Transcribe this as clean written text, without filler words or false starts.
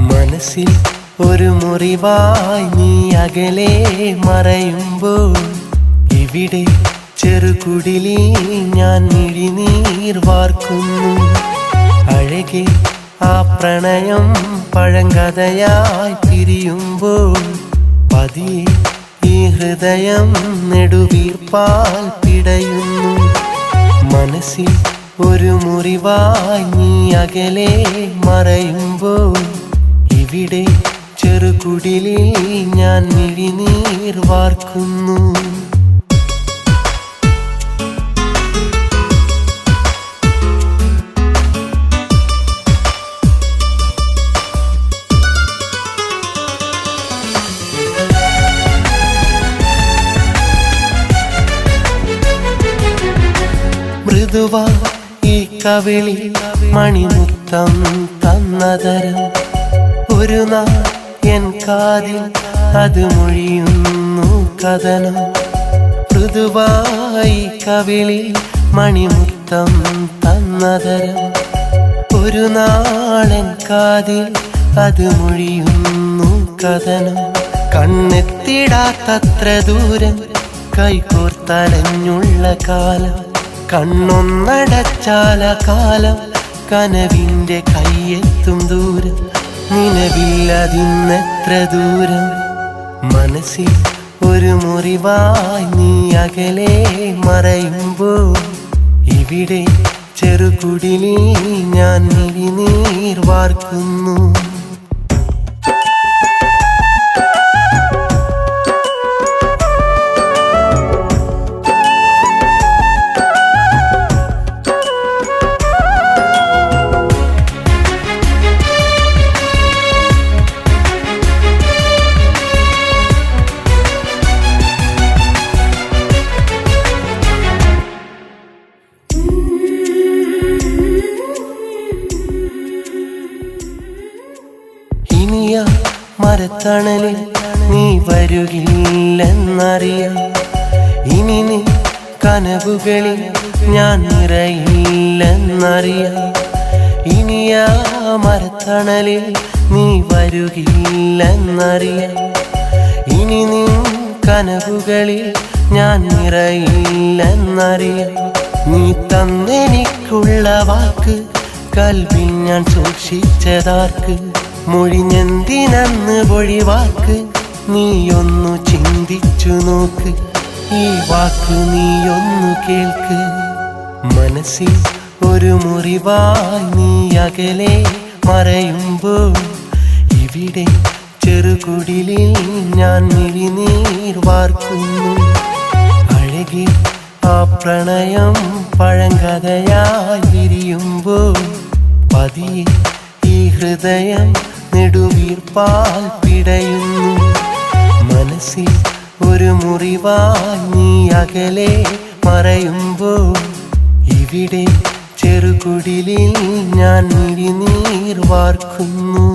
മനസ്സിൽ ഒരു മുറിവായി നീ അകലെ മറയുമ്പോൾ ഇവിടെ ചെറുകുടിലിൽ ഞാൻ മിഴിനീർ വാർക്കുന്നു. അഴകെ ആ പ്രണയം പഴങ്കഥയായി പിരിയുമ്പോൾ പതിയെ ഈ ഹൃദയം നെടുവീർപ്പാൽ പിടയുന്നു. മനസ്സിൽ ഒരു മുറിവായി നീ അകലെ മറയുമ്പോൾ ഇവിടെ ചെറുകുടിലിൽ ഞാൻ മിഴിനീർ വാർക്കുന്നു. മൃദുവാ ഈ കവിളിൽ മണിമുത്തം തന്നതരം ഒരു നാൾ എൻ കാതിൽ അത് മൊഴിയുന്നു കഥനം. മൃദുവായി കവിളിൽ മണിമുത്തം തന്നതരം ഒരു നാളെൻ കാതിൽ അത് മൊഴിയുന്നു കഥനം. കണ്ണെത്തിടാത്തത്ര ദൂരം കൈകോർത്തലഞ്ഞുള്ള കാലം, കണ്ണൊന്നടച്ചാല കാലം കനവിൻ്റെ കയ്യെത്തും ദൂരം, നിലവില്ലതിന്നെത്ര ദൂരം. മനസ്സിൽ ഒരു മുറിവായി നീ അകലെ മറയുമ്പോൾ ഇവിടെ ചെറുകുടിലിൽ ഞാൻ മിഴിനീർ വാർക്കുന്നു. ഇനിയ മരത്തണലിൽ നീ വരുകില്ലെന്നറിയാം. ഇനി നീ കനവുകളിൽ ഞാൻ നിറയില്ലെന്നറിയാം. ഇനിയ മരത്തണലിൽ നീ വരുകില്ലെന്നറിയാം. ഇനി നീ കനവുകളിൽ ഞാൻ നിറയില്ലെന്നറിയാം. നീ തന്നെനിക്കുള്ള വാക്ക് കൽവിൽ ഞാൻ സൂക്ഷിച്ചതാർക്ക്? മൊഴിഞ്ഞെന്തിനന്ന് പൊഴിവാക്ക്, നീയൊന്നു ചിന്തിച്ചു നോക്ക്, ഈ വാക്ക് നീയൊന്നു കേൾക്ക്. മനസ്സിൽ ഒരു മുറിവായി നീ അകലെ മറയുമ്പോൾ ഇവിടെ ചെറുകുടിലിൽ ഞാൻ മിഴിനീർ വാർക്കുന്നു. അഴകെ ആ പ്രണയം പഴങ്കഥയായി വിരിയുമ്പോൾ പതിയെ ഈ ഹൃദയം നെടുവീർപ്പാൽ പിടയുന്നു. മനസ്സിൽ ഒരു മുറിവായി നീ അകലെ മറയുമ്പോൾ ഇവിടെ ചെറുകുടിലിൽ ഞാൻ മിഴിനീർ വാർക്കുന്നു.